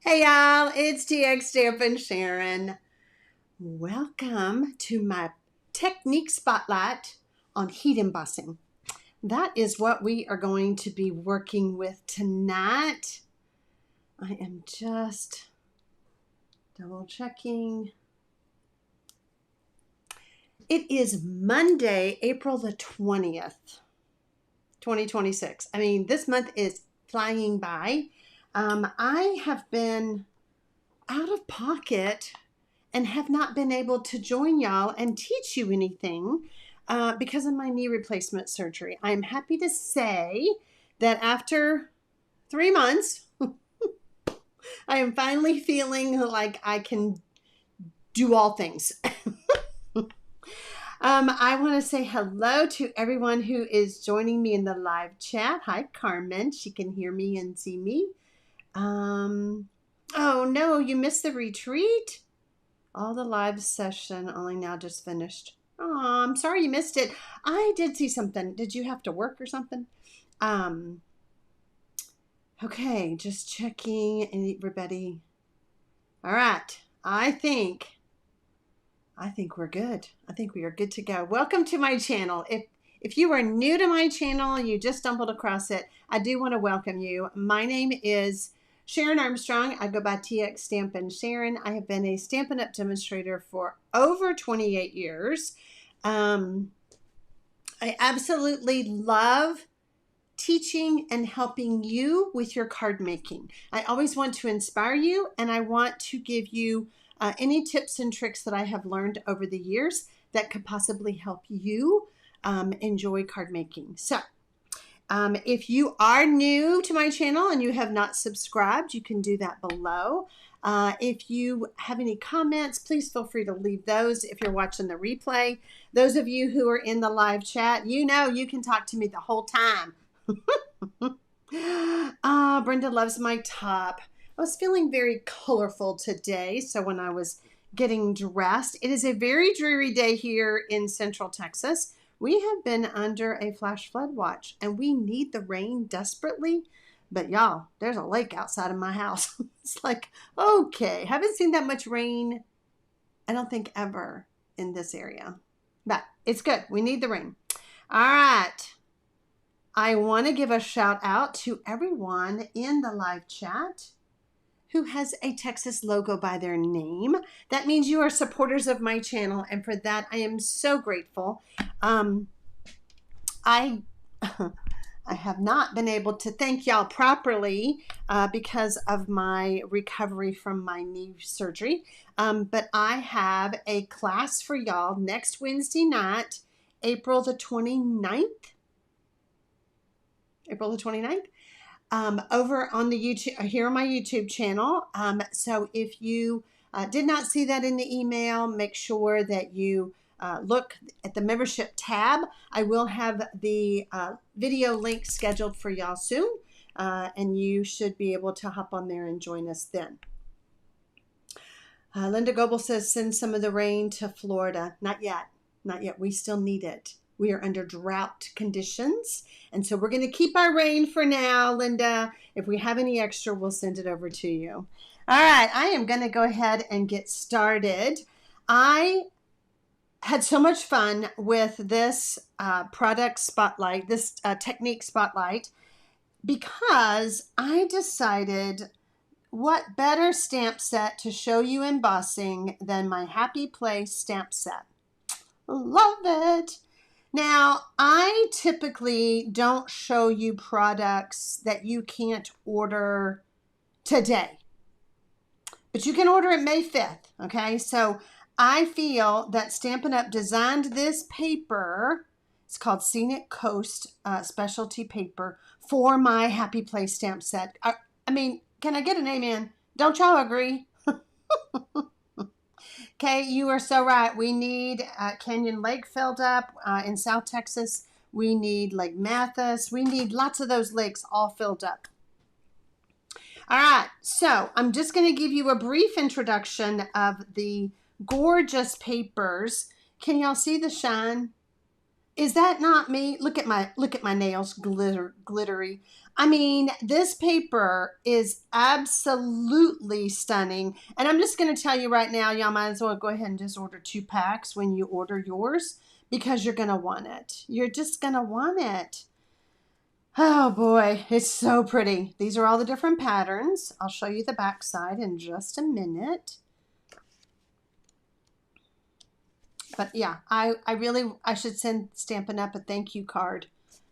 Hey y'all, it's TX Stampin' Sharon. Welcome to my technique spotlight on heat embossing. That is what we are going to be working with tonight. I am just double checking. It is Monday, April the 20th, 2026. I mean, this month is flying by. I have been out of pocket and have not been able to join y'all and teach you anything because of my knee replacement surgery. I'm happy to say that after 3 months, I am finally feeling like I can do all things. I want to say hello to everyone who is joining me in the live chat. Hi, Carmen. She can hear me and see me. Oh no, you missed the retreat? All the live session only now just finished. Oh, I'm sorry you missed it. I did see something. Did you have to work or something? Okay, just checking everybody. All right. I think we're good. I think we are good to go. Welcome to my channel. If you are new to my channel, you just stumbled across it, I do want to welcome you. My name is Sharon Armstrong. I go by TX Stampin' Sharon. I have been a Stampin' Up demonstrator for over 28 years. I absolutely love teaching and helping you with your card making. I always want to inspire you, and I want to give you any tips and tricks that I have learned over the years that could possibly help you enjoy card making. So if you are new to my channel and you have not subscribed, you can do that below. If you have any comments, please feel free to leave those if you're watching the replay. Those of you who are in the live chat, you know you can talk to me the whole time. Brenda loves my top. I was feeling very colorful today, so when I was getting dressed, it is a very dreary day here in Central Texas. We have been under a flash flood watch, and we need the rain desperately. But y'all, there's a lake outside of my house. It's like, okay, haven't seen that much rain, I don't think, ever in this area. But it's good. We need the rain. All right. I want to give a shout out to everyone in the live chat who has a Texas logo by their name. That means you are supporters of my channel, and for that I am so grateful. I have not been able to thank y'all properly because of my recovery from my knee surgery, but I have a class for y'all next Wednesday night, April the 29th. April the 29th. Over on the YouTube, here on my YouTube channel. So if you did not see that in the email, make sure that you look at the membership tab. I will have the video link scheduled for y'all soon, and you should be able to hop on there and join us then. Linda Goebel says, send some of the rain to Florida. Not yet. Not yet. We still need it. We are under drought conditions, and so we're going to keep our rain for now, Linda. If we have any extra, we'll send it over to you. All right, I am going to go ahead and get started. I had so much fun with this product spotlight, this technique spotlight, because I decided what better stamp set to show you embossing than my Happy Place stamp set. Love it. Now, I typically don't show you products that you can't order today, but you can order it May 5th, okay? So I feel that Stampin' Up designed this paper, it's called Scenic Coast specialty paper, for my Happy Place stamp set. I mean, can I get an amen? Don't y'all agree? Okay, you are so right. We need Canyon Lake filled up in South Texas. We need Lake Mathis. We need lots of those lakes all filled up. All right, so I'm just going to give you a brief introduction of the gorgeous papers. Can y'all see the shine? Is that not me? Look at my nails, glittery. I mean, this paper is absolutely stunning. And I'm just going to tell you right now, y'all might as well go ahead and just order 2 packs when you order yours, because you're going to want it. You're just going to want it. Oh boy, it's so pretty. These are all the different patterns. I'll show you the back side in just a minute. But yeah, I should send Stampin' Up a thank you card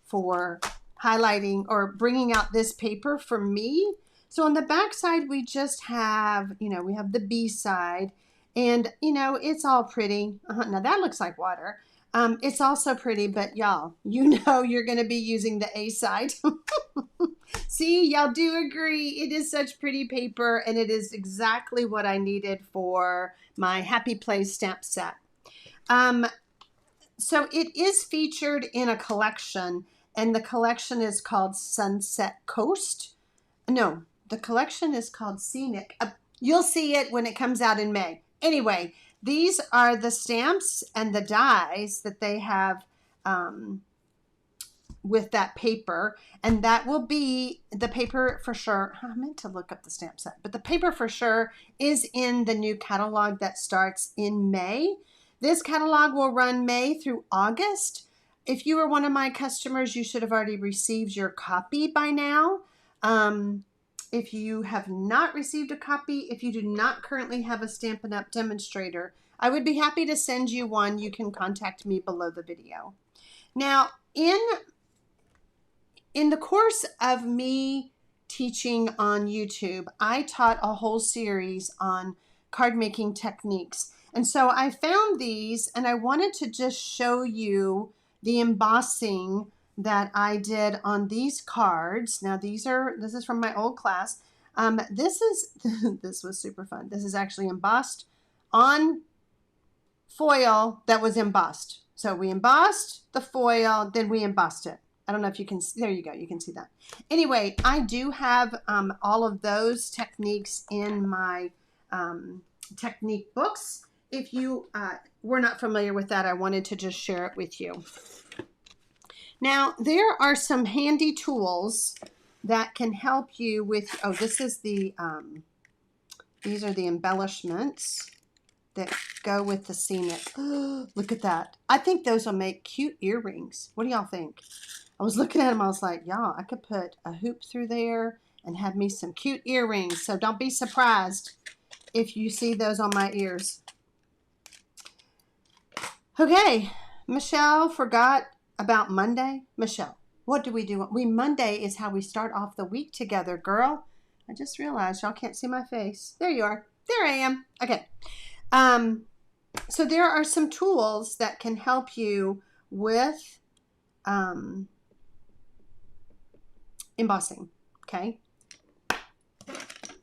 for highlighting or bringing out this paper for me. So on the back side, we just have, we have the B side, and it's all pretty. Now that looks like water. It's also pretty, but y'all, you're going to be using the A side. See, y'all do agree. It is such pretty paper, and it is exactly what I needed for my Happy Place stamp set. So it is featured in a collection, and the collection is called Sunset Coast. No, the collection is called Scenic. You'll see it when it comes out in May. Anyway, these are the stamps and the dies that they have with that paper, and that will be the paper for sure. I meant to look up the stamp set, but the paper for sure is in the new catalog that starts in May. This catalog will run May through August. If you are one of my customers, you should have already received your copy by now. If you have not received a copy, if you do not currently have a Stampin' Up demonstrator, I would be happy to send you one. You can contact me below the video. Now, in the course of me teaching on YouTube, I taught a whole series on card making techniques. And so I found these, and I wanted to just show you the embossing that I did on these cards. Now this is from my old class. This was super fun. This is actually embossed on foil that was embossed. So we embossed the foil, then we embossed it. I don't know if you can, there you go, you can see that. Anyway, I do have all of those techniques in my technique books. If you were not familiar with that, I wanted to just share it with you. Now, there are some handy tools that can help you with, this is the, these are the embellishments that go with the Scenic. Look at that. I think those will make cute earrings. What do y'all think? I was looking at them, I was like, y'all, I could put a hoop through there and have me some cute earrings. So don't be surprised if you see those on my ears. Okay, Michelle forgot about Monday. Michelle, what do? Monday is how we start off the week together, girl. I just realized y'all can't see my face. There you are. There I am. Okay. So there are some tools that can help you with embossing, okay?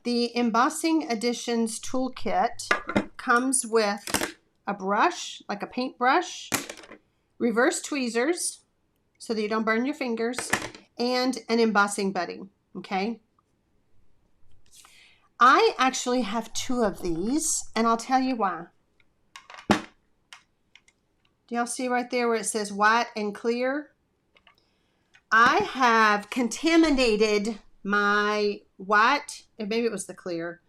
The Embossing Editions Toolkit comes with a brush, like a paint brush, reverse tweezers so that you don't burn your fingers, and an embossing buddy, okay? I actually have 2 of these, and I'll tell you why. Do y'all see right there where it says white and clear? I have contaminated my white, and maybe it was the clear,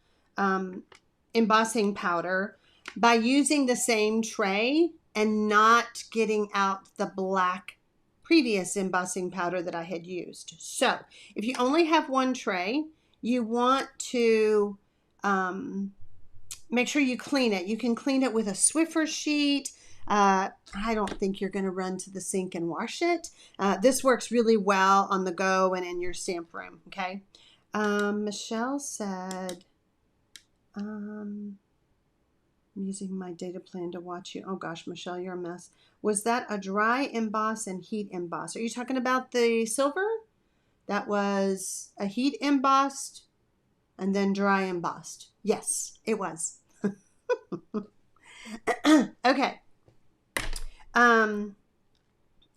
embossing powder by using the same tray and not getting out the black previous embossing powder that I had used. So if you only have one tray, you want to make sure you clean it. You can clean it with a Swiffer sheet. I don't think you're going to run to the sink and wash it. This works really well on the go and in your stamp room, okay? Michelle said, I'm using my data plan to watch you. Oh gosh, Michelle, you're a mess. Was that a dry emboss and heat emboss? Are you talking about the silver? That was a heat embossed and then dry embossed. Yes, it was. Okay.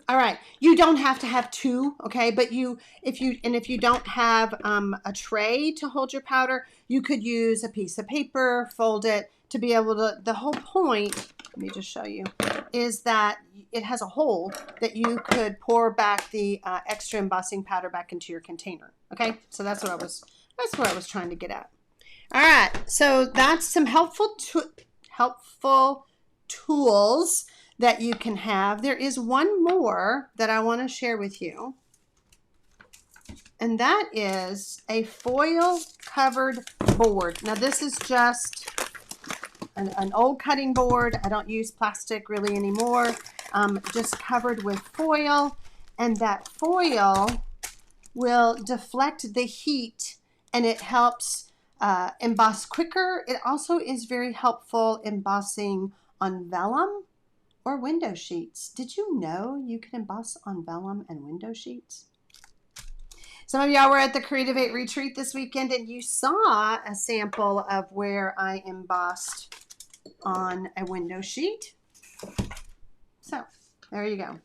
All right. You don't have to have 2, okay? But if you don't have a tray to hold your powder, you could use a piece of paper, fold it to be able to. The whole point. Let me just show you. is that it has a hole that you could pour back the extra embossing powder back into your container. Okay, so that's what I was trying to get at. All right, so that's some helpful tools that you can have. There is one more that I want to share with you, and that is a foil covered board. Now this is just an old cutting board. I don't use plastic really anymore. Just covered with foil, and that foil will deflect the heat and it helps emboss quicker. It also is very helpful embossing on vellum or window sheets. Did you know you can emboss on vellum and window sheets? Some of y'all were at the Creative 8 retreat this weekend and you saw a sample of where I embossed on a window sheet. So there you go.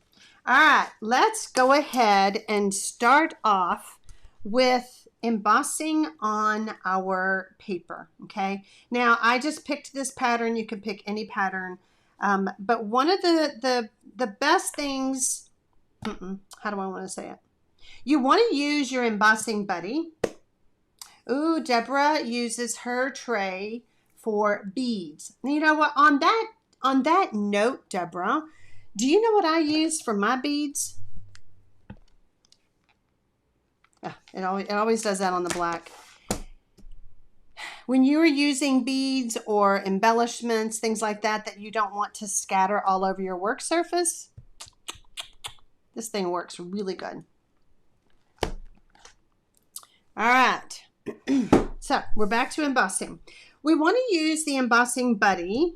All right, let's go ahead and start off with embossing on our paper. Okay, now I just picked this pattern. You can pick any pattern, but one of the best things, how do I want to say it? You want to use your embossing buddy. Ooh, Deborah uses her tray for beads. You know what? On that note, Deborah, do you know what I use for my beads? It always does that on the black. When you are using beads or embellishments, things like that, that you don't want to scatter all over your work surface, this thing works really good. All right, so we're back to embossing. We want to use the embossing buddy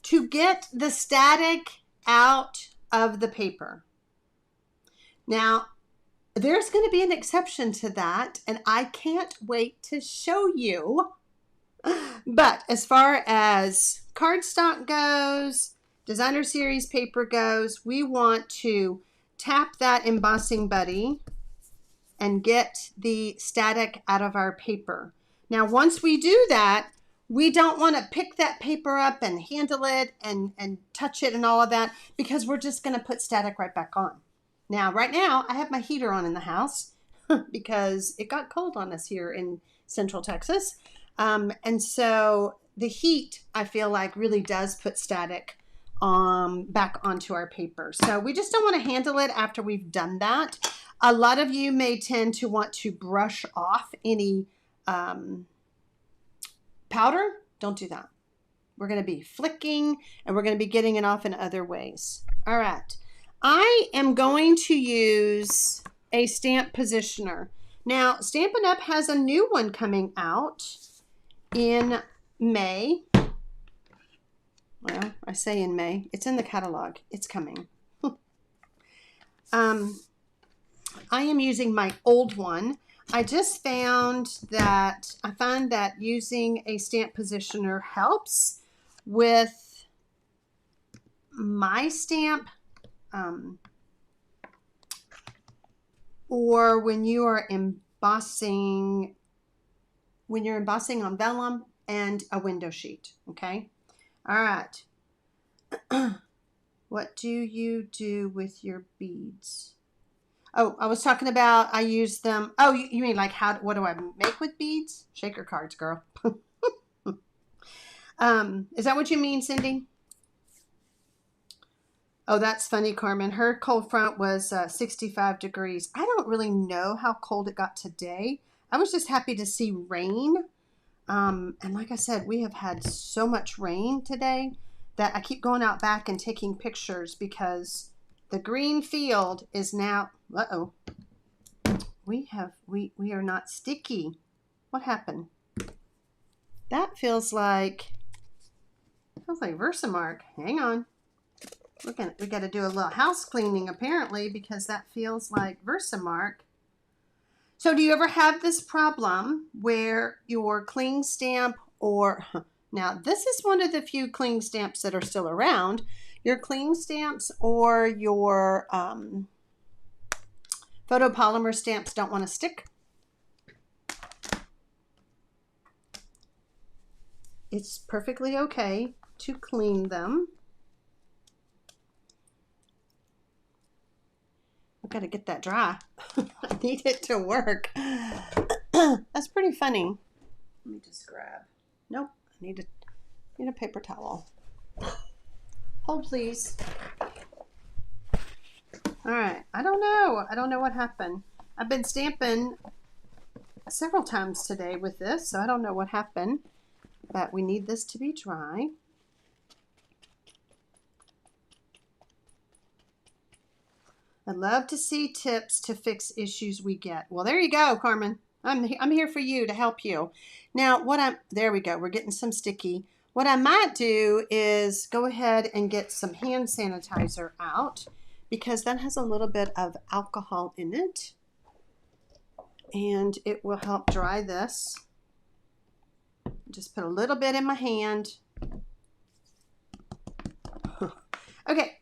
to get the static out of the paper. Now, there's going to be an exception to that, and I can't wait to show you. But as far as cardstock goes, designer series paper goes, we want to tap that embossing buddy and get the static out of our paper. Now, once we do that, we don't want to pick that paper up and handle it and touch it and all of that, because we're just going to put static right back on. Now, right now, I have my heater on in the house because it got cold on us here in Central Texas. And so the heat, I feel like, really does put static back onto our paper. So we just don't want to handle it after we've done that. A lot of you may tend to want to brush off any powder. Don't do that. We're going to be flicking and we're going to be getting it off in other ways. All right. I am going to use a stamp positioner. Now, Stampin' Up! Has a new one coming out in May. Well, I say in May. It's in the catalog. It's coming. I am using my old one. I just found that using a stamp positioner helps with my stamp, or when you are embossing, on vellum and a window sheet. Okay. All right. What do you do with your beads? Oh, I was talking about I use them. Oh, you mean like what do I make with beads? Shaker cards, girl. Is that what you mean, Cindy? Oh, that's funny, Carmen. Her cold front was 65 degrees. I don't really know how cold it got today. I was just happy to see rain. And like I said, we have had so much rain today that I keep going out back and taking pictures because the green field is now, we are not sticky. What happened? That feels like VersaMark. Hang on. We got to do a little house cleaning apparently, because that feels like VersaMark. So do you ever have this problem where your cling stamp, or now this is one of the few cling stamps that are still around, your cling stamps or your photopolymer stamps don't want to stick? It's perfectly okay to clean them. I've got to get that dry. I need it to work. That's pretty funny. Let me just grab. Nope, I need a paper towel. Hold, please. All right, I don't know what happened. I've been stamping several times today with this, so I don't know what happened, but we need this to be dry. I'd love to see tips to fix issues we get. Well, there you go, Carmen. I'm here for you to help you. Now, there we go. We're getting some sticky. What I might do is go ahead and get some hand sanitizer out, because that has a little bit of alcohol in it, and it will help dry this. Just put a little bit in my hand. Okay.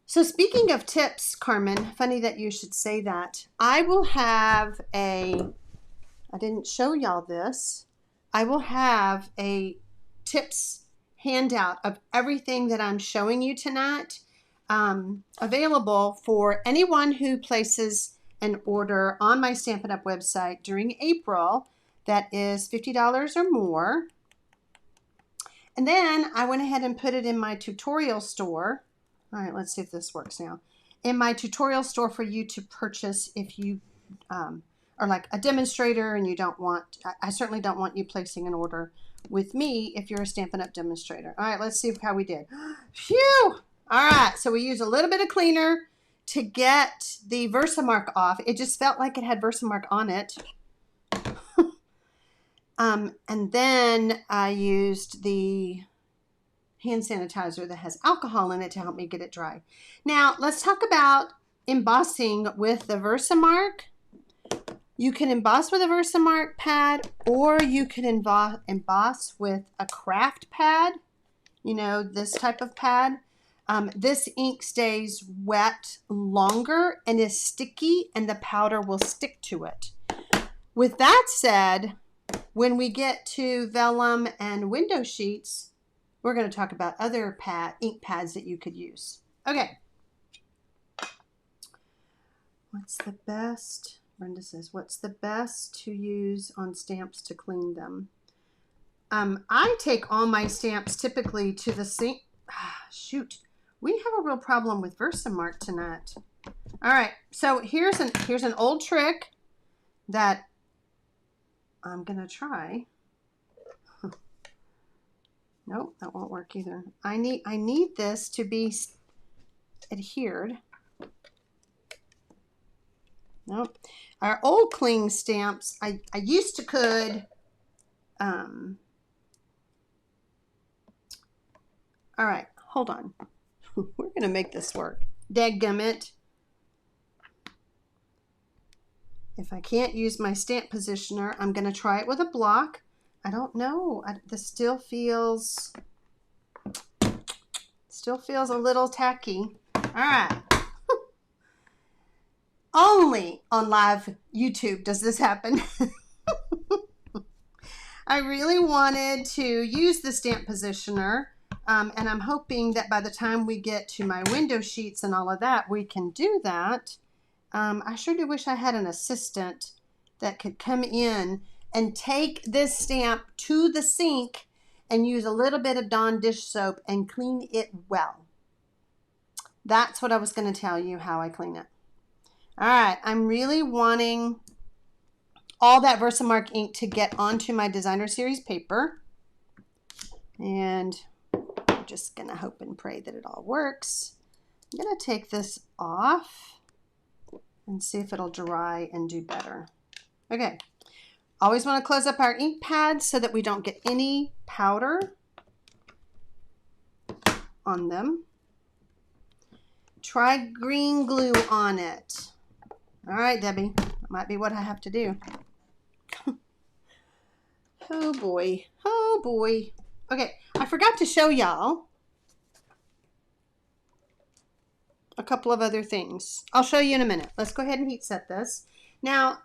So speaking of tips, Carmen, funny that you should say that. I will have I didn't show y'all this. I will have a tips handout of everything that I'm showing you tonight, available for anyone who places an order on my Stampin' Up website during April that is $50 or more. And then I went ahead and put it in my tutorial store. All right, let's see if this works now. In my tutorial store for you to purchase if you are like a demonstrator and you don't want, I certainly don't want you placing an order with me if you're a Stampin' Up demonstrator. All right, let's see how we did. Phew! All right, so we use a little bit of cleaner to get the VersaMark off. It just felt like it had VersaMark on it. And then I used the hand sanitizer that has alcohol in it to help me get it dry. Now, let's talk about embossing with the VersaMark. You can emboss with a VersaMark pad, or you can emboss with a craft pad, you know, this type of pad. This ink stays wet longer and is sticky, and the powder will stick to it. With that said, when we get to vellum and window sheets, we're going to talk about other ink pads that you could use. Okay. What's the best? Brenda says, what's the best to use on stamps to clean them? I take all my stamps typically to the sink. Shoot, we have a real problem with VersaMark tonight. All right, so here's an old trick that I'm gonna try. Nope, that won't work either. I need this to be adhered. Nope. Our old cling stamps, I used to could. All right, hold on. We're gonna make this work. Dadgummit. If I can't use my stamp positioner, I'm gonna try it with a block. I don't know. This still feels a little tacky. All right. Only on live YouTube does this happen. I really wanted to use the stamp positioner, and I'm hoping that by the time we get to my window sheets and all of that, we can do that. I sure do wish I had an assistant that could come in and take this stamp to the sink and use a little bit of Dawn dish soap and clean it well. That's what I was going to tell you, how I clean it. All right, I'm really wanting all that VersaMark ink to get onto my designer series paper. And I'm just going to hope and pray that it all works. I'm going to take this off and see if it'll dry and do better. Okay. Always want to close up our ink pads so that we don't get any powder on them. Try green glue on it. All right, Debbie, that might be what I have to do. Oh boy, oh boy. Okay, I forgot to show y'all a couple of other things. I'll show you in a minute. Let's go ahead and heat set this. Now,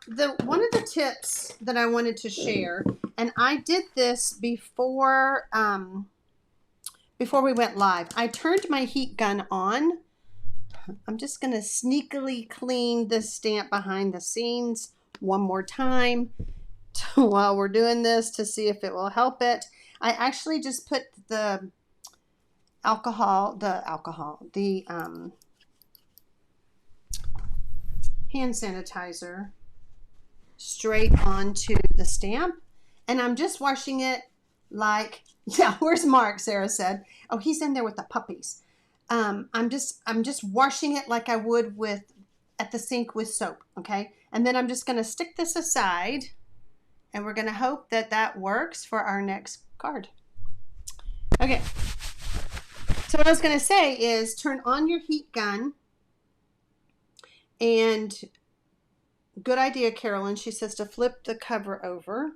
one of the tips that I wanted to share, And I did this before we went live. I turned my heat gun on. I'm just going to sneakily clean this stamp behind the scenes one more time while we're doing this to see if it will help it. I actually just put the hand sanitizer straight onto the stamp, and I'm just washing it like, yeah, where's Mark? Sarah said. Oh, he's in there with the puppies. I'm just washing it like I would at the sink with soap, okay? And then I'm just going to stick this aside, and we're going to hope that that works for our next card. Okay. So what I was going to say is turn on your heat gun, and good idea, Carolyn. She says to flip the cover over.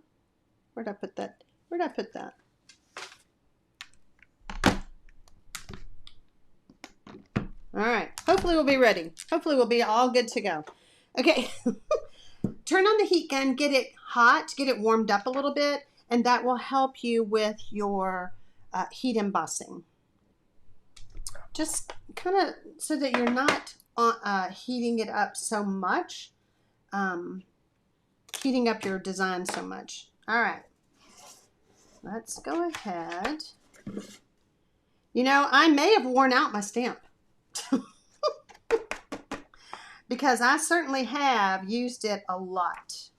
Where'd I put that? Where'd I put that? All right. Hopefully we'll be ready. Hopefully we'll be all good to go. Okay. Turn on the heat gun, get it hot, get it warmed up a little bit, and that will help you with your heat embossing. Just kind of so that you're not heating it up so much, heating up your design so much. All right. Let's go ahead. You know, I may have worn out my stamp. Because I certainly have used it a lot.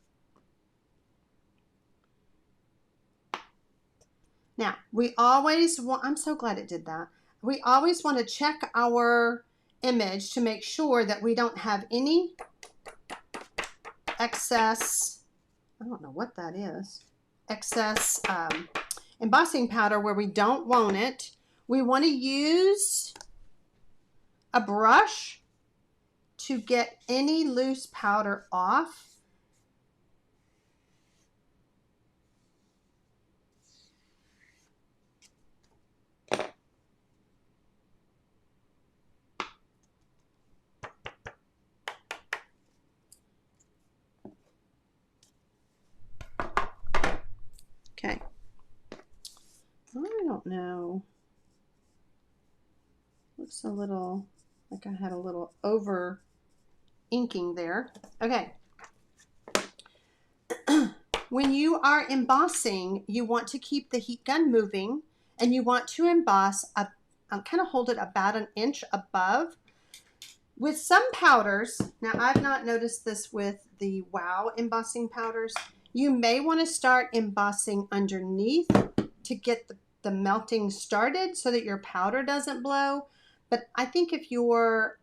Now, we always want, I'm so glad it did that. We always want to check our image to make sure that we don't have any excess, I don't know what that is, excess embossing powder where we don't want it. We want to use a brush to get any loose powder off. Okay. I don't know. Looks a little like I had a little over inking there. Okay. When you are embossing, you want to keep the heat gun moving, and you want to emboss kind of hold it about an inch above. With some powders, now I've not noticed this with the WOW embossing powders, you may want to start embossing underneath to get the melting started so that your powder doesn't blow. But I think if your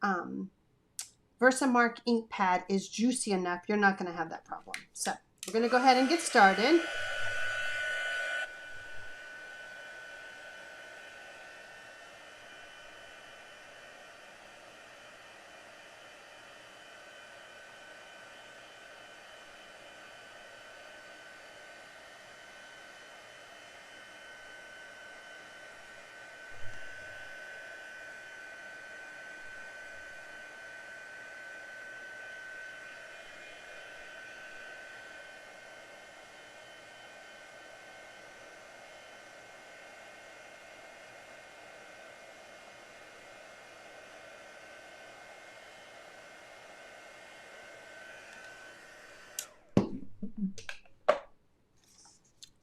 VersaMark ink pad is juicy enough, you're not going to have that problem. So we're going to go ahead and get started.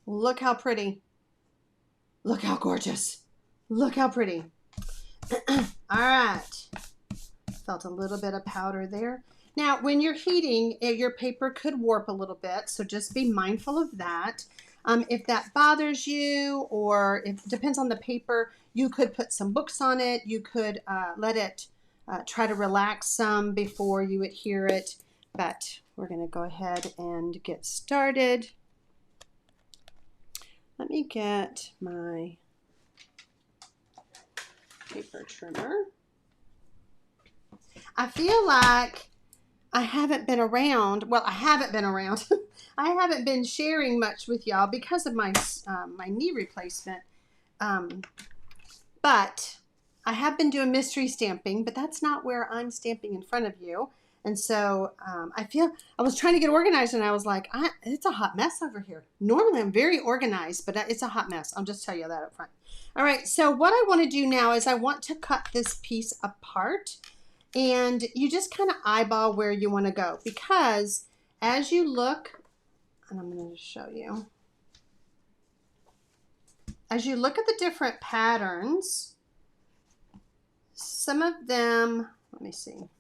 Look how pretty. Look how gorgeous. Look how pretty. All right. Felt a little bit of powder there. Now, when you're heating, your paper could warp a little bit, so just be mindful of that. If that bothers you, or if it depends on the paper, you could put some books on it. You could let it try to relax some before you adhere it. But we're going to go ahead and get started. Let me get my paper trimmer. I feel like I haven't been around. Well, I haven't been around. I haven't been sharing much with y'all because of my my knee replacement. But I have been doing mystery stamping, but that's not where I'm stamping in front of you. And so I was trying to get organized, and I was like, it's a hot mess over here. Normally I'm very organized, but it's a hot mess. I'll just tell you that up front. All right, so what I want to do now is I want to cut this piece apart, and you just kind of eyeball where you want to go, because as you look, and I'm going to show you, as you look at the different patterns, some of them, let me see.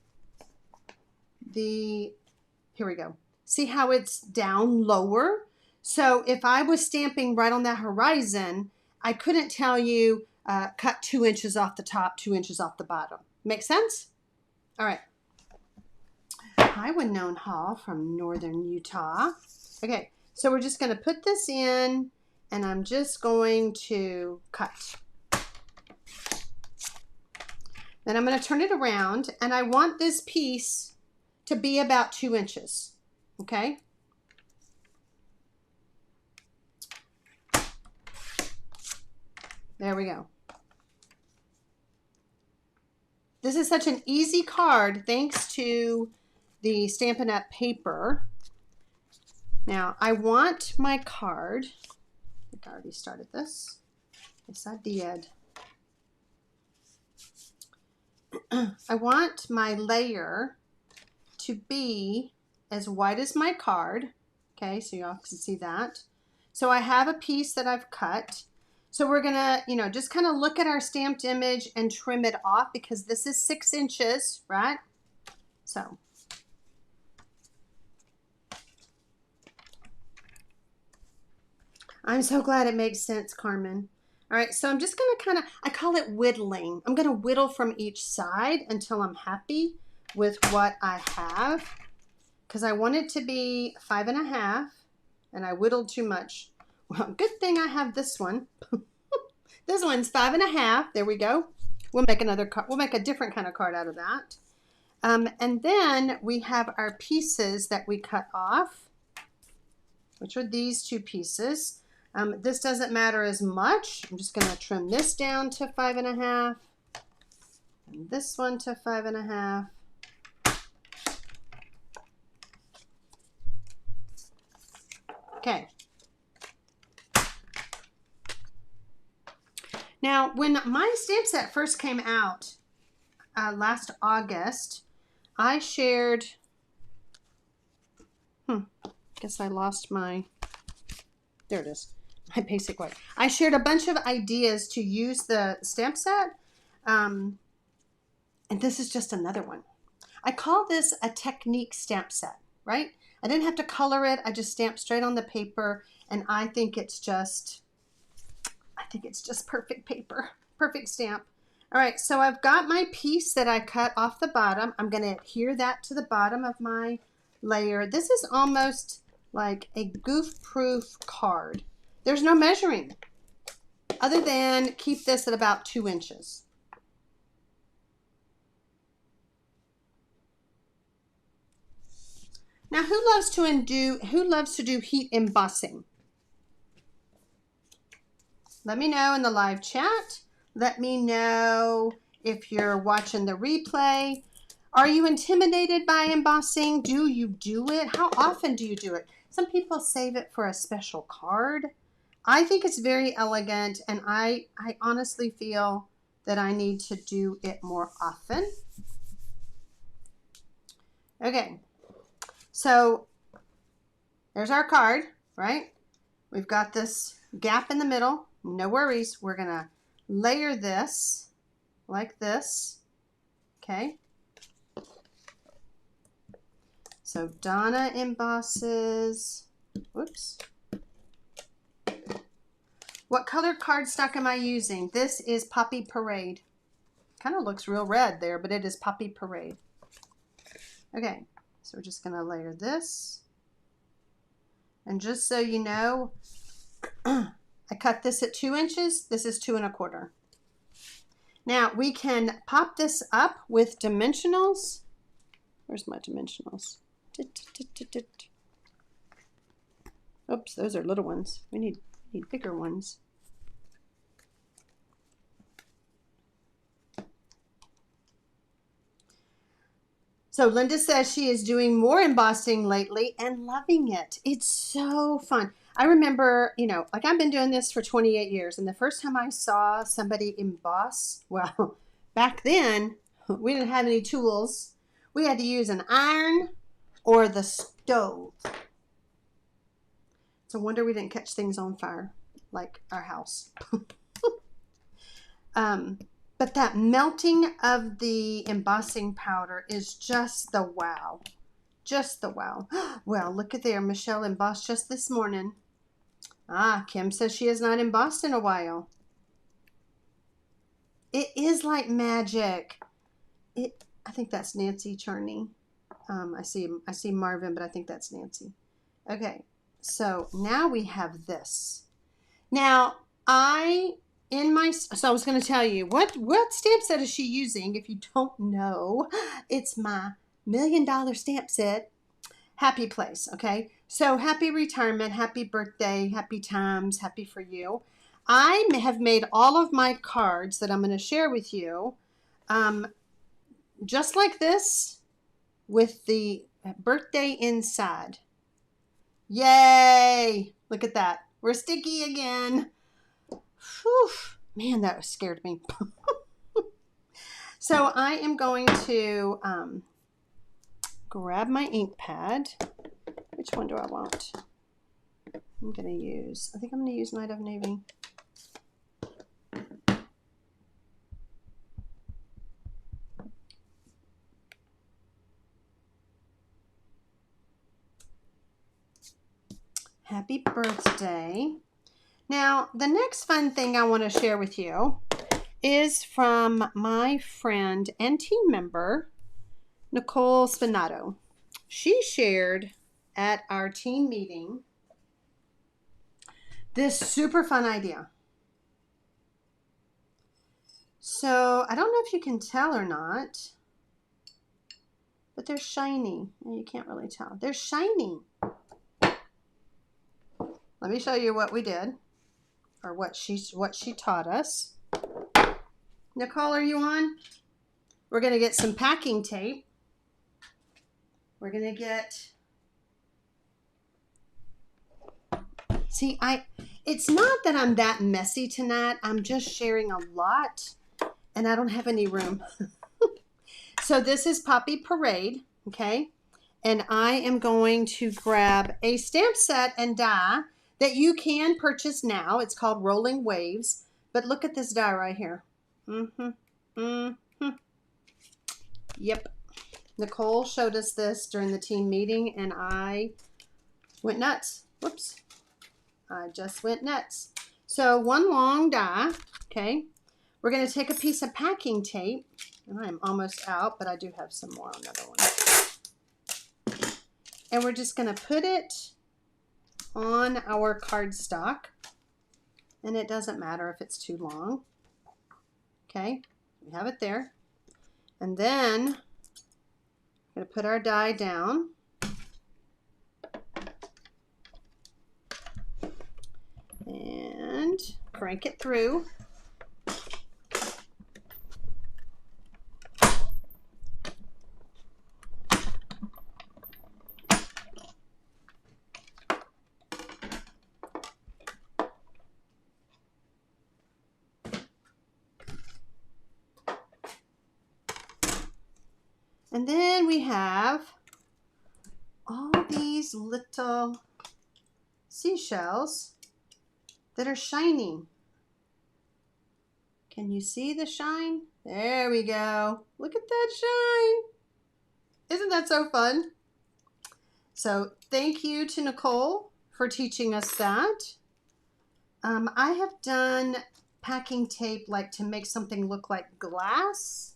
Here we go. See how it's down lower? So if I was stamping right on that horizon, I couldn't tell you cut 2 inches off the top, 2 inches off the bottom. Make sense? All right. Hi, Winone Hall from Northern Utah. Okay, so we're just going to put this in, and I'm just going to cut. Then I'm going to turn it around, and I want this piece to be about 2 inches, okay? There we go. This is such an easy card thanks to the Stampin' Up paper. Now, I want my card, I think I already started this. Yes, I did. I want my layer to be as wide as my card. Okay, so y'all can see that. So I have a piece that I've cut. So we're gonna, just kind of look at our stamped image and trim it off, because this is 6 inches, right? So. I'm so glad it makes sense, Carmen. All right, so I'm just gonna I call it whittling. I'm gonna whittle from each side until I'm happy with what I have, because I want it to be 5.5, and I whittled too much. Well, good thing I have this one. This one's 5.5. There we go. We'll make another card. We'll make a different kind of card out of that. And then we have our pieces that we cut off, which are these 2 pieces. This doesn't matter as much. I'm just going to trim this down to 5.5, and this one to 5.5. Okay. Now, when my stamp set first came out last August, I shared, guess I lost my, there it is, my basic way. I shared a bunch of ideas to use the stamp set, and this is just another one. I call this a technique stamp set, right? I didn't have to color it. I just stamped straight on the paper, and I think it's just perfect paper, perfect stamp. All right, so I've got my piece that I cut off the bottom. I'm going to adhere that to the bottom of my layer. This is almost like a goof-proof card. There's no measuring other than keep this at about 2 inches. Now, who loves to do heat embossing? Let me know in the live chat. Let me know if you're watching the replay. Are you intimidated by embossing? Do you do it? How often do you do it? Some people save it for a special card. I think it's very elegant, and I honestly feel that I need to do it more often. Okay, so there's our card, right? We've got this gap in the middle. No worries. We're going to layer this like this. Okay. So Donna embosses. Whoops. What color cardstock am I using? This is Poppy Parade. Kind of looks real red there, but it is Poppy Parade. Okay. So we're just going to layer this. And just so you know, I cut this at 2 inches. This is 2 1/4. Now we can pop this up with dimensionals. Where's my dimensionals? Oops, those are little ones. We need bigger ones. So Linda says she is doing more embossing lately and loving it. It's so fun. I remember, like I've been doing this for 28 years, and the first time I saw somebody emboss, well, back then we didn't have any tools. We had to use an iron or the stove. It's a wonder we didn't catch things on fire like our house. But that melting of the embossing powder is just the wow. Just the wow. Well, look at there. Michelle embossed just this morning. Kim says she has not embossed in a while. It is like magic. I think that's Nancy Charney. I see Marvin, but I think that's Nancy. Okay, so now we have this. Now, so I was going to tell you, what stamp set is she using? If you don't know, it's my $1 million stamp set, Happy Place, okay? So happy retirement, happy birthday, happy times, happy for you. I have made all of my cards that I'm going to share with you just like this with the birthday inside. Yay! Look at that. We're sticky again. Whew. Man, that scared me. So I am going to grab my ink pad. Which one do I want? I think I'm going to use Night of Navy. Happy birthday. Now, the next fun thing I want to share with you is from my friend and team member, Nicole Spinato. She shared at our team meeting this super fun idea. So, I don't know if you can tell or not, but they're shiny. You can't really tell. They're shiny. Let me show you what we did, or what she taught us. Nicole, are you on? We're going to get some packing tape. We're going to get... See, it's not that I'm that messy tonight. I'm just sharing a lot, and I don't have any room. So this is Poppy Parade, okay? And I am going to grab a stamp set and die that you can purchase now. It's called Rolling Waves. But look at this die right here. Yep. Nicole showed us this during the team meeting, and I went nuts. Whoops. I just went nuts. So one long die, okay? We're going to take a piece of packing tape, and I'm almost out, but I do have some more on the other one. And we're just going to put it on our cardstock, and it doesn't matter if it's too long. Okay, we have it there. And then I'm going to put our die down. And crank it through. And then we have all these little seashells that are shining. Can you see the shine? There we go. Look at that shine. Isn't that so fun? So thank you to Nicole for teaching us that. I have done packing tape like to make something look like glass,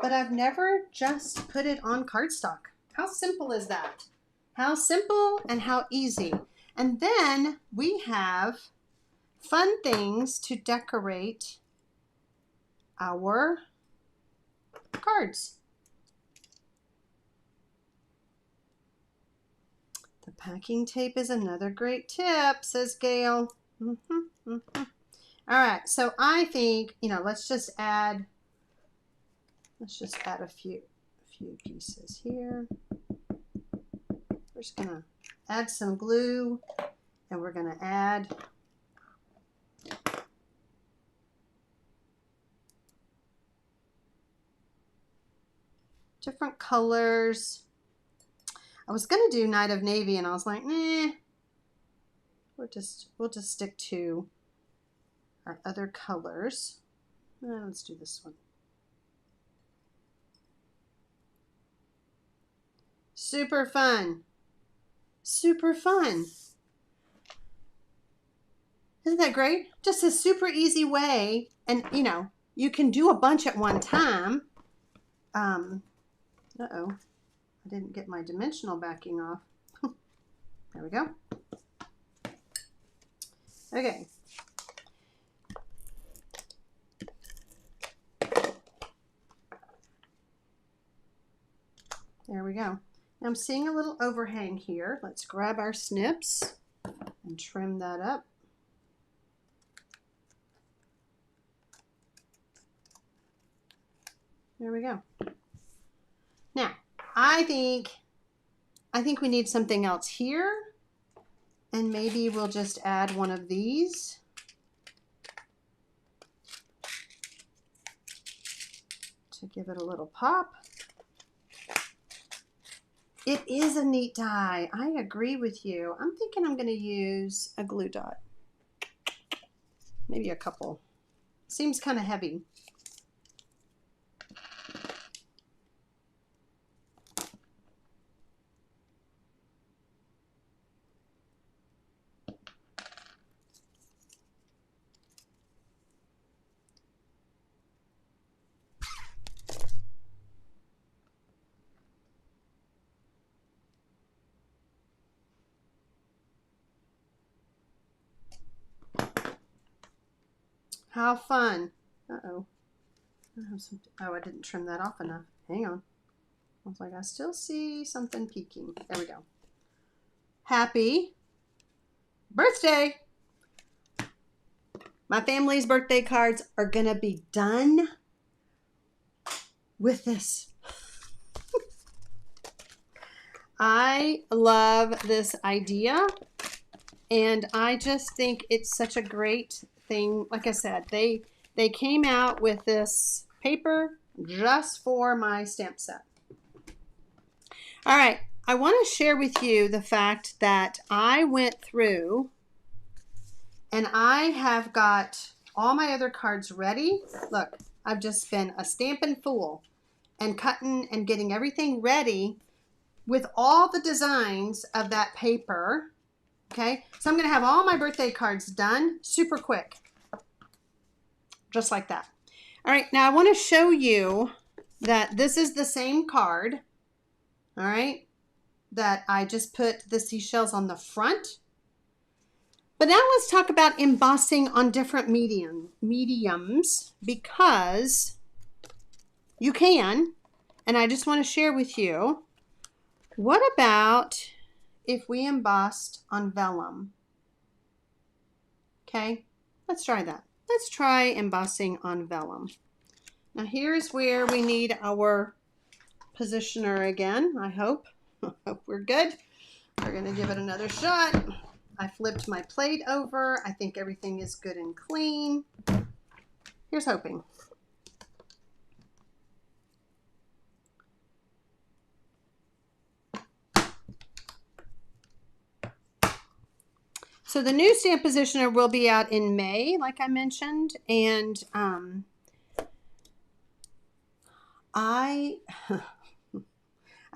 but I've never just put it on cardstock. How simple is that? How simple and how easy. And then we have fun things to decorate our cards. The packing tape is another great tip, says Gail. All right, so I think, let's just add a few few pieces here. We're just gonna add some glue, and we're gonna add different colors. I was gonna do Night of Navy, and I was like, nah, we'll just stick to our other colors. Let's do this one. Super fun. Super fun. Isn't that great? Just a super easy way. And, you know, you can do a bunch at one time. Uh-oh. I didn't get my dimensional backing off. There we go. Okay. There we go. Now I'm seeing a little overhang here. Let's grab our snips and trim that up. There we go. Now, I think we need something else here, and maybe we'll just add one of these. To give it a little pop. It is a neat die. I agree with you. I'm thinking I'm going to use a glue dot. Maybe a couple. Seems kind of heavy. How fun. Uh-oh. I have something. Oh, I didn't trim that off enough. Hang on. I was like, I still see something peeking. There we go. Happy birthday. My family's birthday cards are going to be done with this. I love this idea, and I just think it's such a great thing. Like I said, they came out with this paper just for my stamp set. All right, I want to share with you the fact that I went through and I have got all my other cards ready. Look, I've just been a stamping fool and cutting and getting everything ready with all the designs of that paper. Okay, so I'm going to have all my birthday cards done super quick. Just like that. All right, now I want to show you that this is the same card. All right, that I just put the seashells on the front. But now let's talk about embossing on different mediums, because you can, and I just want to share with you, what about if we embossed on vellum? Okay, let's try that. Let's try embossing on vellum. Now here's where we need our positioner again, I hope. Hope we're good. We're going to give it another shot. I flipped my plate over. I think everything is good and clean. Here's hoping. So the new stamp positioner will be out in May, like I mentioned, and I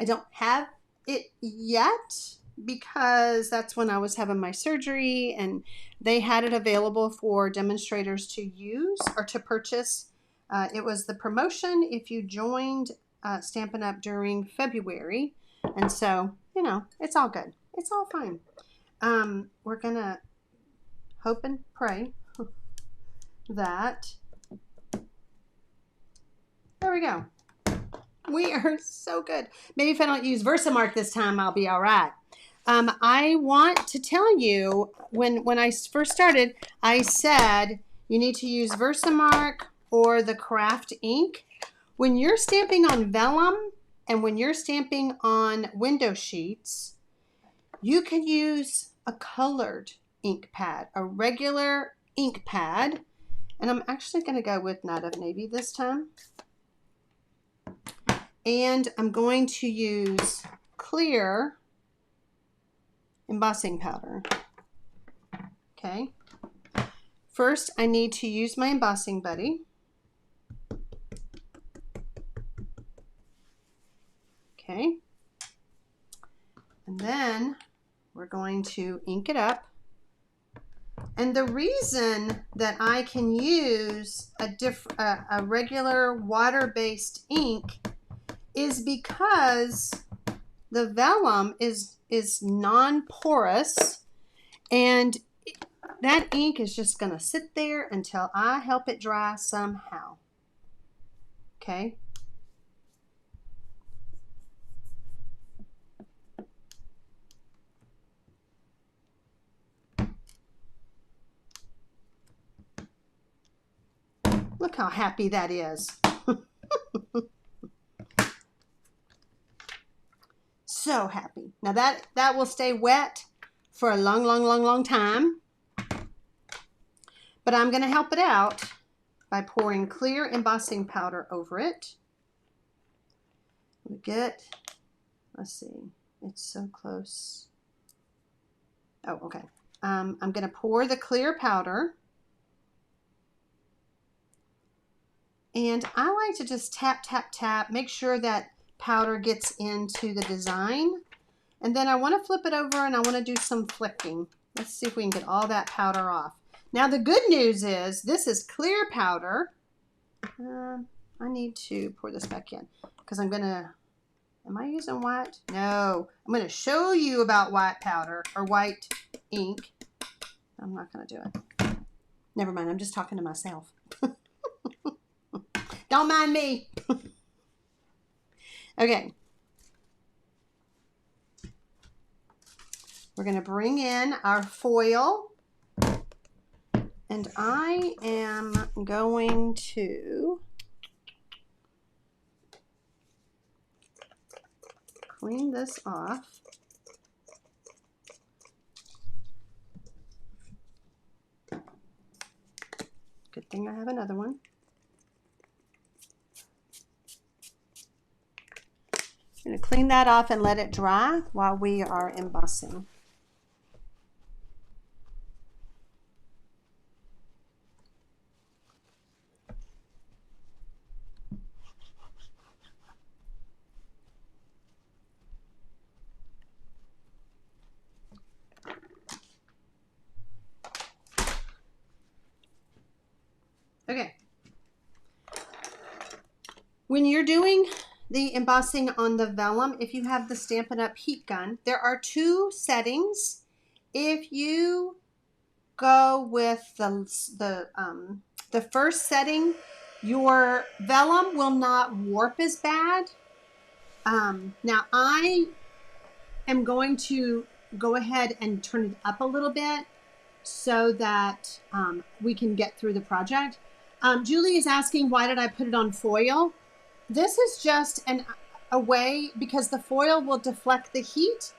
don't have it yet because that's when I was having my surgery, and they had it available for demonstrators to use or to purchase. It was the promotion if you joined Stampin' Up! During February, and so, you know, it's all good. It's all fine. We're gonna hope and pray that, there we go. We are so good. Maybe if I don't use VersaMark this time, I'll be all right. I want to tell you, when I first started, I said you need to use VersaMark or the craft ink. When you're stamping on vellum, And when you're stamping on window sheets, you can use a colored ink pad, a regular ink pad. And I'm actually going to go with Night of Navy this time. And I'm going to use clear embossing powder. Okay. First, I need to use my embossing buddy. Okay. And then we're going to ink it up. And the reason that I can use a regular water-based ink is because the vellum is non-porous, and that ink is just going to sit there until I help it dry somehow. Okay. Look how happy that is. So happy. Now that will stay wet for a long time. But I'm going to help it out by pouring clear embossing powder over it. We get, let's see, it's so close. Oh, okay. I'm going to pour the clear powder. And I like to just tap, tap, tap, make sure that powder gets into the design. And then I want to flip it over and I want to do some flicking. Let's see if we can get all that powder off. Now the good news is this is clear powder. I need to pour this back in because I'm going to, am I using white? No, I'm going to show you about white powder or white ink. I'm not going to do it. Never mind, I'm just talking to myself. Don't mind me. Okay. We're going to bring in our foil. And I am going to clean this off. Good thing I have another one. I'm going to clean that off and let it dry while we are embossing. Okay. When you're doing the embossing on the vellum, if you have the Stampin' Up heat gun, there are two settings. If you go with the first setting, your vellum will not warp as bad. Now I am going to go ahead and turn it up a little bit so that we can get through the project. Julie is asking, why did I put it on foil? This is just a way, because the foil will deflect the heat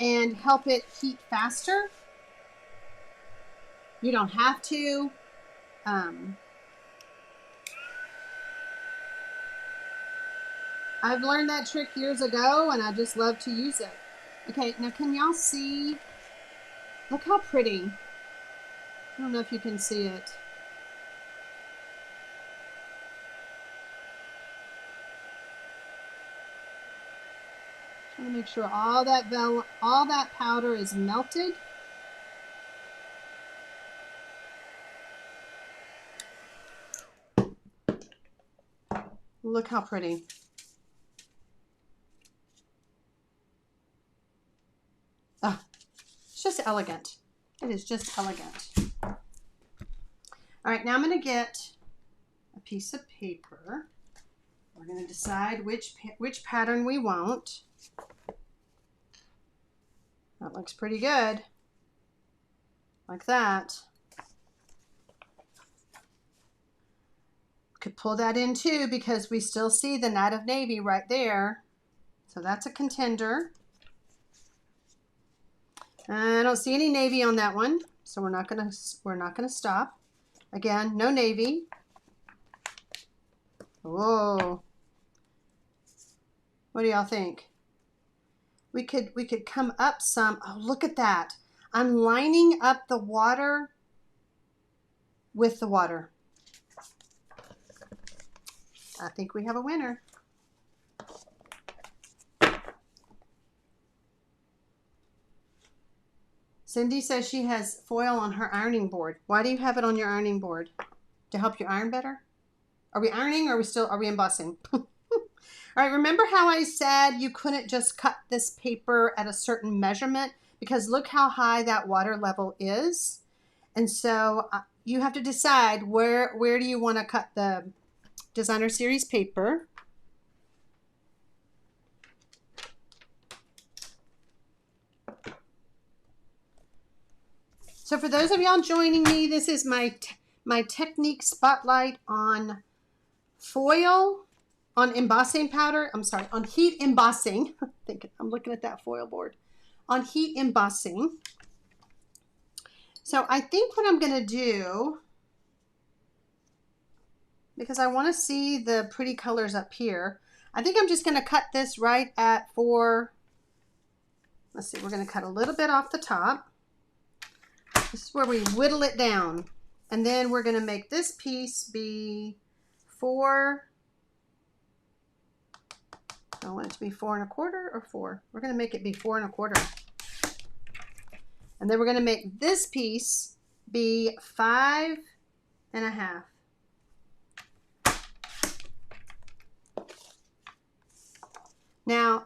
and help it heat faster. You don't have to. I've learned that trick years ago and I just love to use it. Okay, now can y'all see? Look how pretty. I don't know if you can see it. Trying to make sure all that powder is melted. Look how pretty. Oh, it's just elegant. It is just elegant. All right, now I'm going to get a piece of paper. We're going to decide which pattern we want. That looks pretty good. Like that. Could pull that in too because we still see the Night of Navy right there. So that's a contender. I don't see any navy on that one, so we're not gonna stop. Again, no navy. Whoa. What do y'all think? We could come up some. Oh, look at that. I'm lining up the water with the water. I think we have a winner. Cindy says she has foil on her ironing board. Why do you have it on your ironing board? To help you iron better? Are we ironing or are we embossing? All right, remember how I said you couldn't just cut this paper at a certain measurement because look how high that water level is. And so you have to decide where do you want to cut the designer series paper. So for those of y'all joining me, this is my technique spotlight on foil, on embossing powder. I'm sorry, on heat embossing. I'm looking at that foil board. On heat embossing. So I think what I'm going to do, because I want to see the pretty colors up here, I think I'm just going to cut this right at 4. Let's see, we're going to cut a little bit off the top. This is where we whittle it down. And then we're going to make this piece be 4. I want it to be 4 1/4 or 4. We're going to make it be 4 1/4. And then we're going to make this piece be 5 1/2. Now,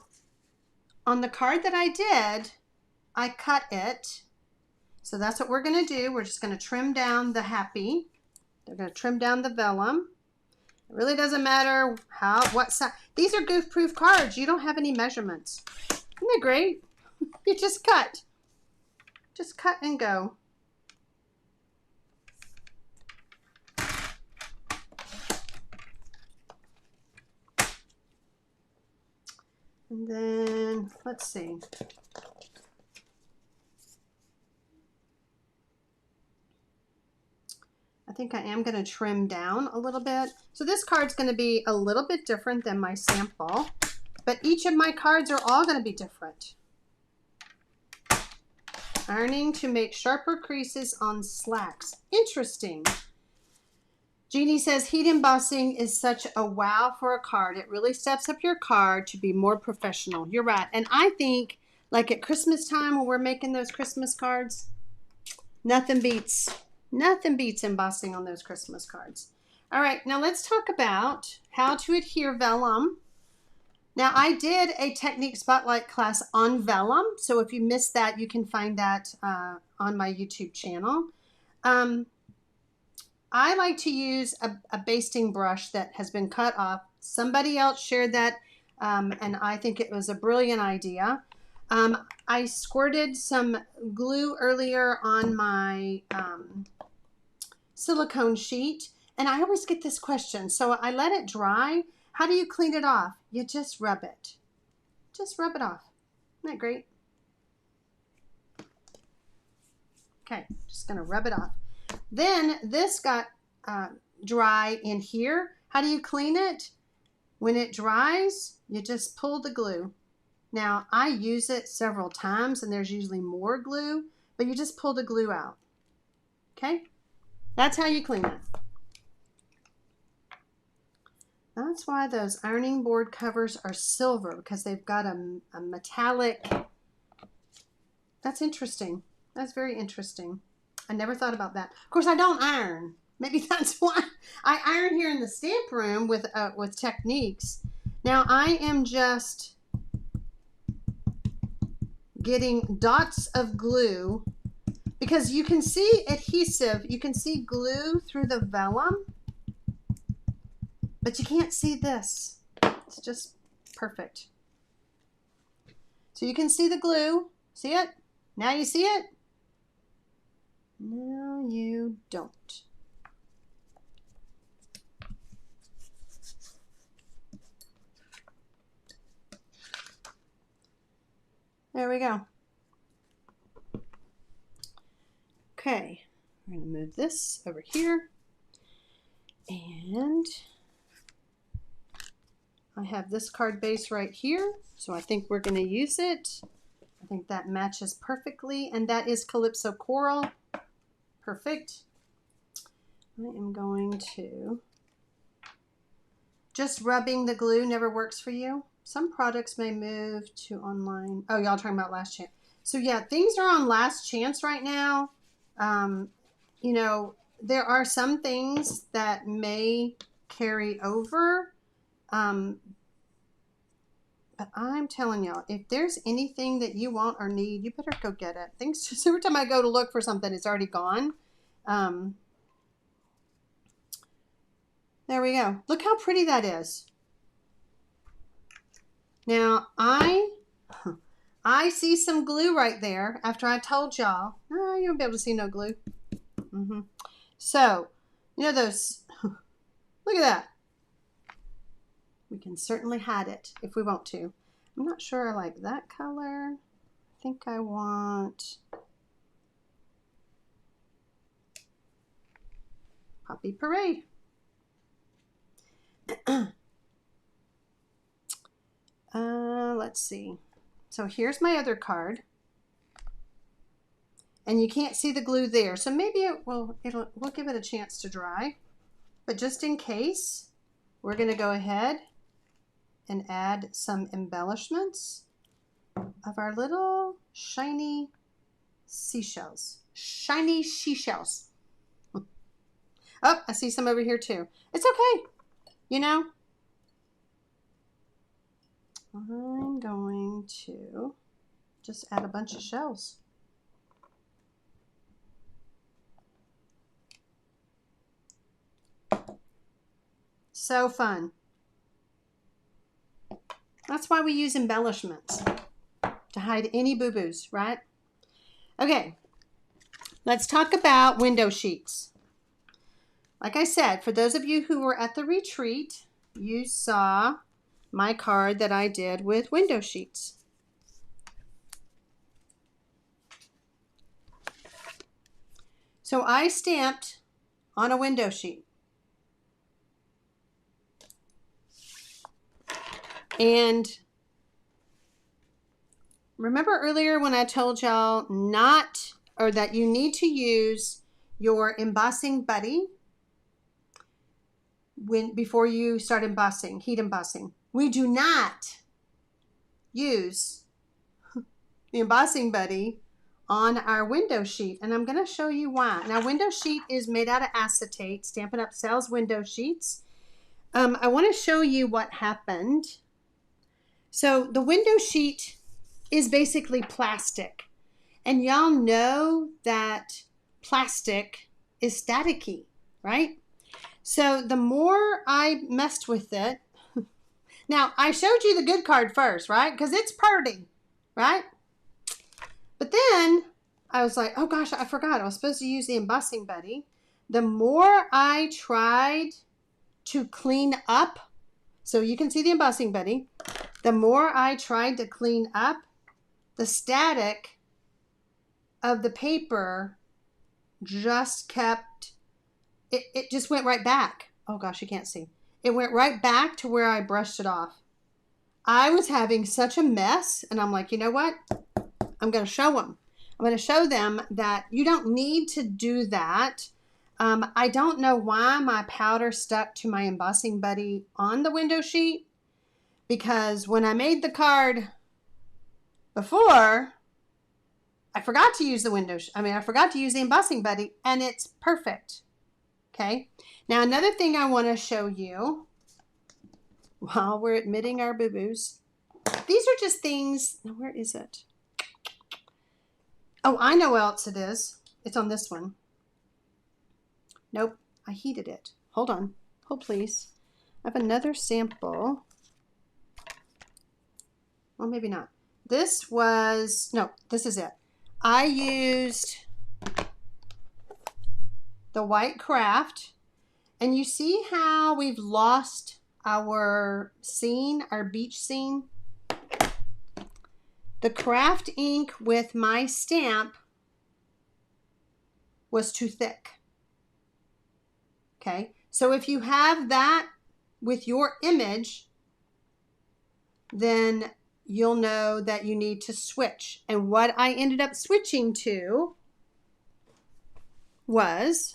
on the card that I did, I cut it. So that's what we're going to do. We're just going to trim down the happy. They're going to trim down the vellum. It really doesn't matter what size. These are goof-proof cards. You don't have any measurements. Isn't that great? You just cut. Just cut and go. And then, let's see. I think I am going to trim down a little bit. So this card's going to be a little bit different than my sample, but each of my cards are all going to be different. Ironing to make sharper creases on slacks. Interesting. Jeannie says heat embossing is such a wow for a card. It really steps up your card to be more professional. You're right. And I think like at Christmas time when we're making those Christmas cards, nothing beats embossing on those Christmas cards. All right, now let's talk about how to adhere vellum. Now I did a technique spotlight class on vellum, so if you missed that, you can find that on my YouTube channel. I like to use a basting brush that has been cut off. Somebody else shared that, and I think it was a brilliant idea. I squirted some glue earlier on my silicone sheet, and I always get this question. So I let it dry. How do you clean it off? You just rub it. Just rub it off. Isn't that great? Okay, just gonna rub it off. Then this got dry in here. How do you clean it? When it dries, you just pull the glue. Now, I use it several times, and there's usually more glue, but you just pull the glue out. Okay? That's how you clean it. That's why those ironing board covers are silver, because they've got a metallic. That's interesting. That's very interesting. I never thought about that. Of course, I don't iron. Maybe that's why. I iron here in the stamp room with techniques. Now, I am just getting dots of glue because you can see adhesive. You can see glue through the vellum, but you can't see this. It's just perfect. So you can see the glue. See it? Now you see it? No, you don't. There we go. Okay, we're going to move this over here. And I have this card base right here, so I think we're going to use it. I think that matches perfectly, and that is Calypso Coral. Perfect. I am going to, just rubbing the glue never works for you. Some products may move to online. Oh, y'all talking about last chance. So yeah, things are on last chance right now. You know, there are some things that may carry over. But I'm telling y'all, if there's anything that you want or need, you better go get it. Things just every time I go to look for something, it's already gone. There we go. Look how pretty that is. Now, I see some glue right there after I told y'all. Oh, you won't be able to see no glue. So, you know those, look at that. We can certainly hide it if we want to. I'm not sure I like that color. I think I want Poppy Parade. Let's see. So here's my other card. And you can't see the glue there. So maybe we'll give it a chance to dry. But just in case, we're going to go ahead and add some embellishments of our little shiny seashells. Shiny seashells. Oh, I see some over here too. It's okay. You know, I'm going to just add a bunch of shells. So fun. That's why we use embellishments, to hide any boo-boos, right? Okay, let's talk about window sheets. Like I said, for those of you who were at the retreat, you saw my card that I did with window sheets. So I stamped on a window sheet. And remember earlier when I told y'all that you need to use your embossing buddy before you start embossing, heat embossing. We do not use the embossing buddy on our window sheet, and I'm going to show you why. Now, window sheet is made out of acetate. Stampin' Up sells window sheets. I want to show you what happened. So the window sheet is basically plastic, and y'all know that plastic is staticky, right? So the more I messed with it, now I showed you the good card first, right? Because it's pretty, right? But then I was like, oh gosh, I forgot. I was supposed to use the embossing buddy. The more I tried to clean up, so you can see the embossing buddy, the more I tried to clean up, the static of the paper just kept, it just went right back. Oh gosh, you can't see. It went right back to where I brushed it off. I was having such a mess, and I'm like, you know what? I'm going to show them. I'm going to show them that you don't need to do that. I don't know why my powder stuck to my embossing buddy on the window sheet, because when I made the card before, I forgot to use I forgot to use the embossing buddy, and it's perfect. Okay. Now, another thing I want to show you while we're admitting our boo-boos, these are just things. Now, where is it? Oh, I know what else it is. It's on this one. Nope, I heated it. Hold on. Hold, please. I have another sample. Well, maybe not. This is it. I used the white craft, and you see how we've lost our scene, our beach scene? The craft ink with my stamp was too thick. Okay, so if you have that with your image, then you'll know that you need to switch. And what I ended up switching to was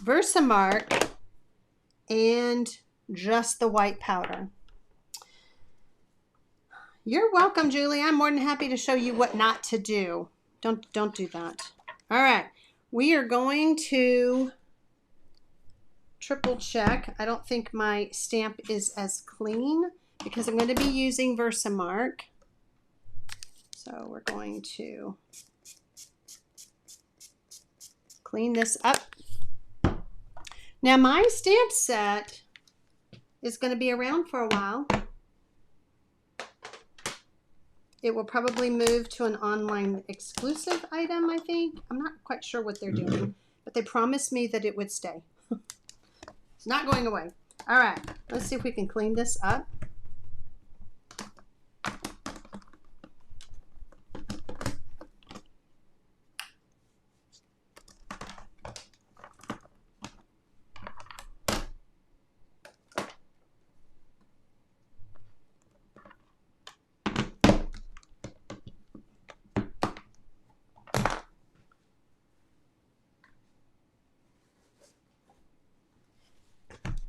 VersaMark and just the white powder. You're welcome, Julie. I'm more than happy to show you what not to do. Don't do that. All right, we are going to triple check. I don't think my stamp is as clean because I'm going to be using VersaMark. So we're going to clean this up. Now my stamp set is going to be around for a while. It will probably move to an online exclusive item, I think. I'm not quite sure what they're doing, but they promised me that it would stay. It's not going away. All right, let's see if we can clean this up.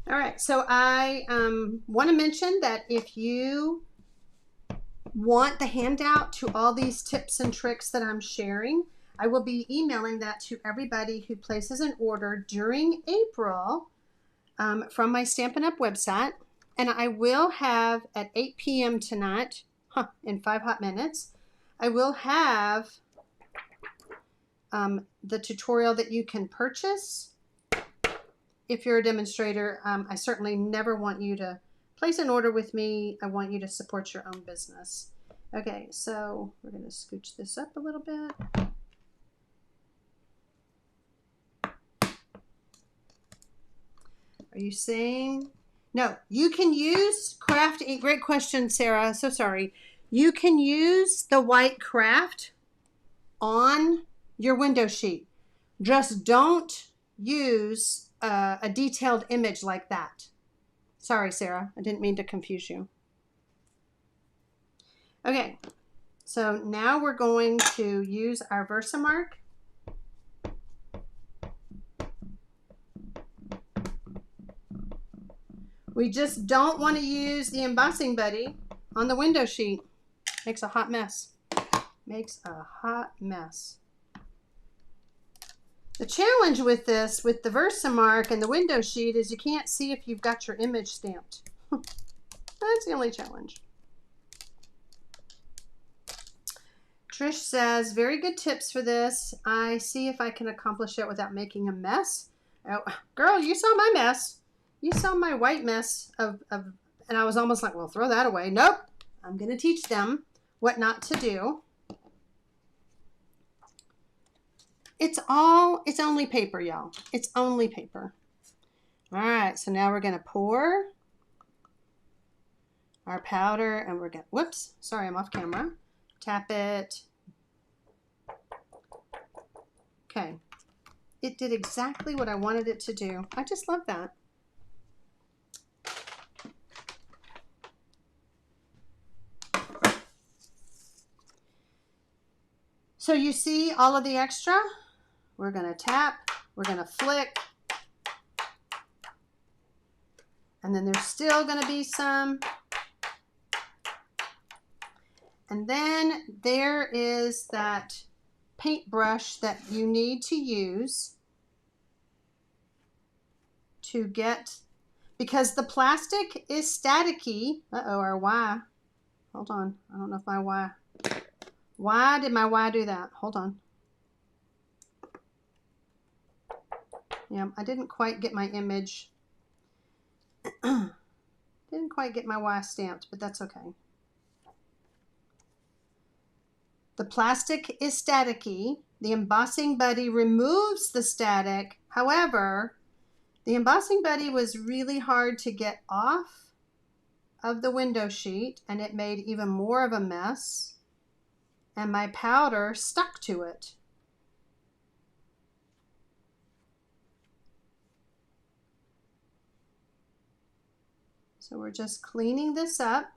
All right, so I want to mention that if you want the handout to all these tips and tricks that I'm sharing, I will be emailing that to everybody who places an order during April from my Stampin' Up website. And I will have at 8 p.m. tonight, in 5 hot minutes, I will have the tutorial that you can purchase. If you're a demonstrator, I certainly never want you to place an order with me. I want you to support your own business. Okay, so we're going to scooch this up a little bit. Are you saying? No, you can use craft ink. Great question, Sarah. So sorry. You can use the white craft on your window sheet. Just don't use a detailed image like that. Sorry, Sarah. I didn't mean to confuse you. Okay, so now we're going to use our VersaMark. We just don't want to use the embossing buddy on the window sheet. Makes a hot mess. Makes a hot mess. The challenge with this, with the VersaMark and the window sheet, is you can't see if you've got your image stamped. That's the only challenge. Trish says, very good tips for this. I see if I can accomplish it without making a mess. Oh, girl, you saw my mess. You saw my white mess and I was almost like, well, throw that away. Nope. I'm going to teach them what not to do. It's only paper, y'all. It's only paper. All right, so now we're going to pour our powder and we're going to, whoops, sorry, I'm off camera. Tap it. Okay. It did exactly what I wanted it to do. I just love that. So you see all of the extra? We're going to tap, we're going to flick, and then there's still going to be some. And then there is that paintbrush that you need to use to get, because the plastic is staticky. Uh-oh, our Y. Hold on, I don't know if my Y. Why did my Y do that? Hold on. Yeah, I didn't quite get my image. Didn't quite get my Y stamped, but that's okay. The plastic is staticky. The embossing buddy removes the static. However, the embossing buddy was really hard to get off of the window sheet and it made even more of a mess, and my powder stuck to it. So we're just cleaning this up.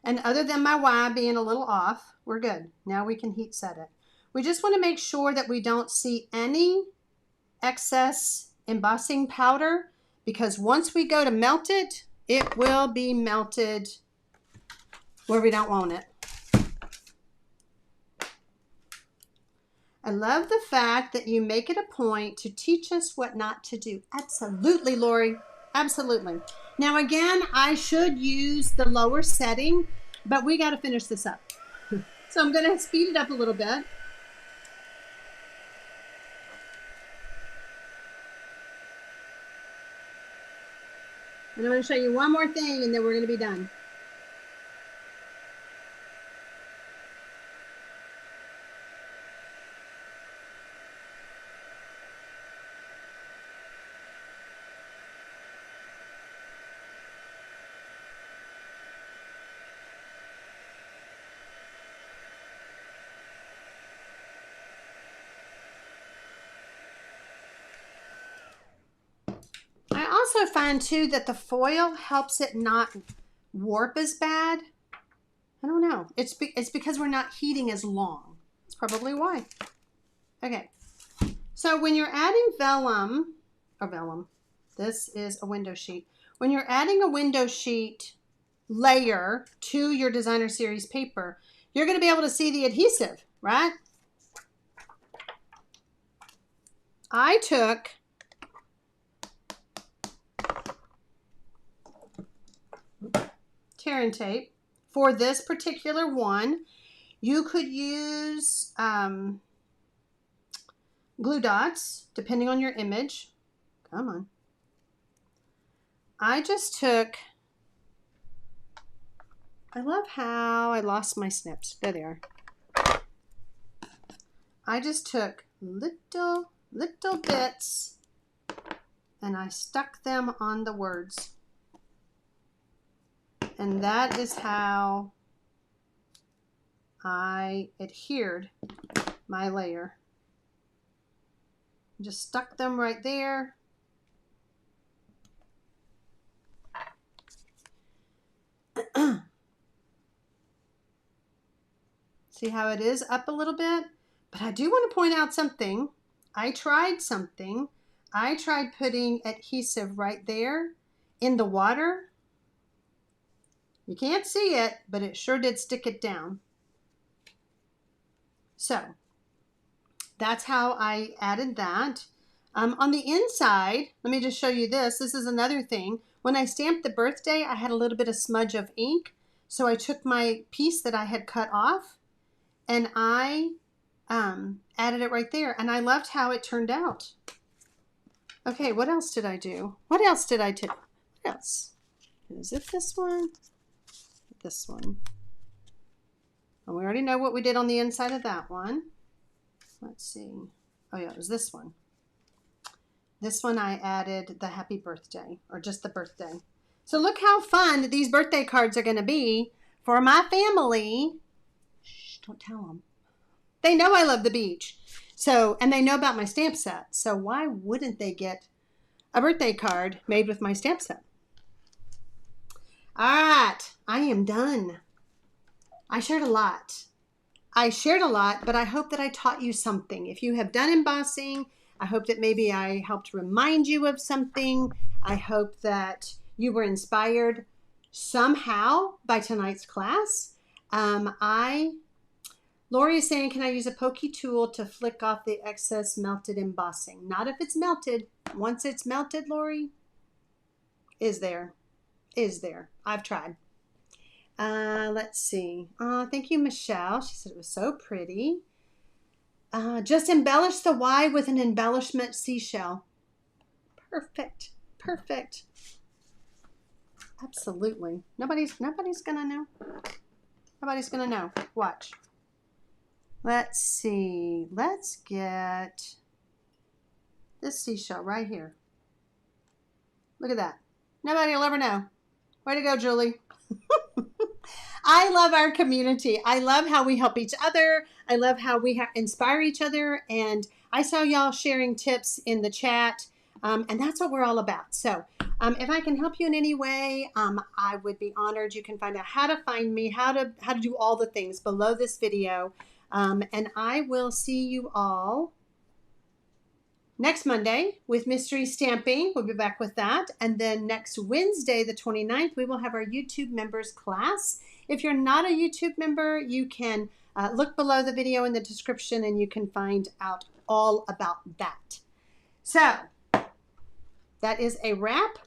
And other than my Y being a little off, we're good. Now we can heat set it. We just want to make sure that we don't see any excess embossing powder, because once we go to melt it, it will be melted where we don't want it. I love the fact that you make it a point to teach us what not to do. Absolutely, Lori. Absolutely. Now again, I should use the lower setting, but we got to finish this up. So I'm going to speed it up a little bit. And I'm going to show you one more thing and then we're going to be done. I also find too that the foil helps it not warp as bad. I don't know. It's because we're not heating as long. That's probably why. Okay. So when you're adding vellum, this is a window sheet. When you're adding a window sheet layer to your designer series paper, you're going to be able to see the adhesive, right? I took tear and tape for this particular one. You could use glue dots depending on your image. Come on. I just took, I love how I lost my snips. There they are. I just took little bits and I stuck them on the words. And that is how I adhered my layer. Just stuck them right there. See how it is up a little bit? But I do want to point out something. I tried something. I tried putting adhesive right there in the water. You can't see it, but it sure did stick it down. So that's how I added that. On the inside, let me just show you this. This is another thing. When I stamped the birthday, I had a little bit of smudge of ink. So I took my piece that I had cut off and I added it right there. And I loved how it turned out. Okay, what else did I do? What else did I do? What else? Is it this one? This one. And we already know what we did on the inside of that one. Let's see. Oh yeah, it was this one. This one I added the happy birthday, or just the birthday. So look how fun these birthday cards are going to be for my family. Shh, don't tell them. They know I love the beach. So, and they know about my stamp set. So why wouldn't they get a birthday card made with my stamp set? All right, I am done. I shared a lot. But I hope that I taught you something. If you have done embossing, I hope that maybe I helped remind you of something. I hope that you were inspired somehow by tonight's class. Lori is saying, can I use a pokey tool to flick off the excess melted embossing? Not if it's melted. Once it's melted, Lori, is there. I've tried. Let's see. Thank you, Michelle. She said it was so pretty. Just embellish the Y with an embellishment seashell. Perfect. Perfect. Absolutely. Nobody's gonna know. Nobody's gonna know. Watch. Let's see. Let's get this seashell right here. Look at that. Nobody will ever know. Way to go, Julie. I love our community. I love how we help each other. I love how we inspire each other. And I saw y'all sharing tips in the chat. And that's what we're all about. So if I can help you in any way, I would be honored. You can find out how to find me, how to do all the things below this video. And I will see you all next Monday with Mystery Stamping. We'll be back with that. And then next Wednesday, the 29th, we will have our YouTube members class. If you're not a YouTube member, you can look below the video in the description and you can find out all about that. So that is a wrap.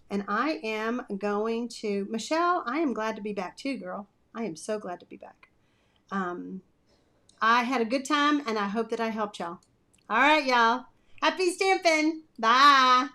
And I am going to, Michelle, I am glad to be back too, girl. I am so glad to be back. I had a good time and I hope that I helped y'all. All right, y'all. Happy stamping. Bye.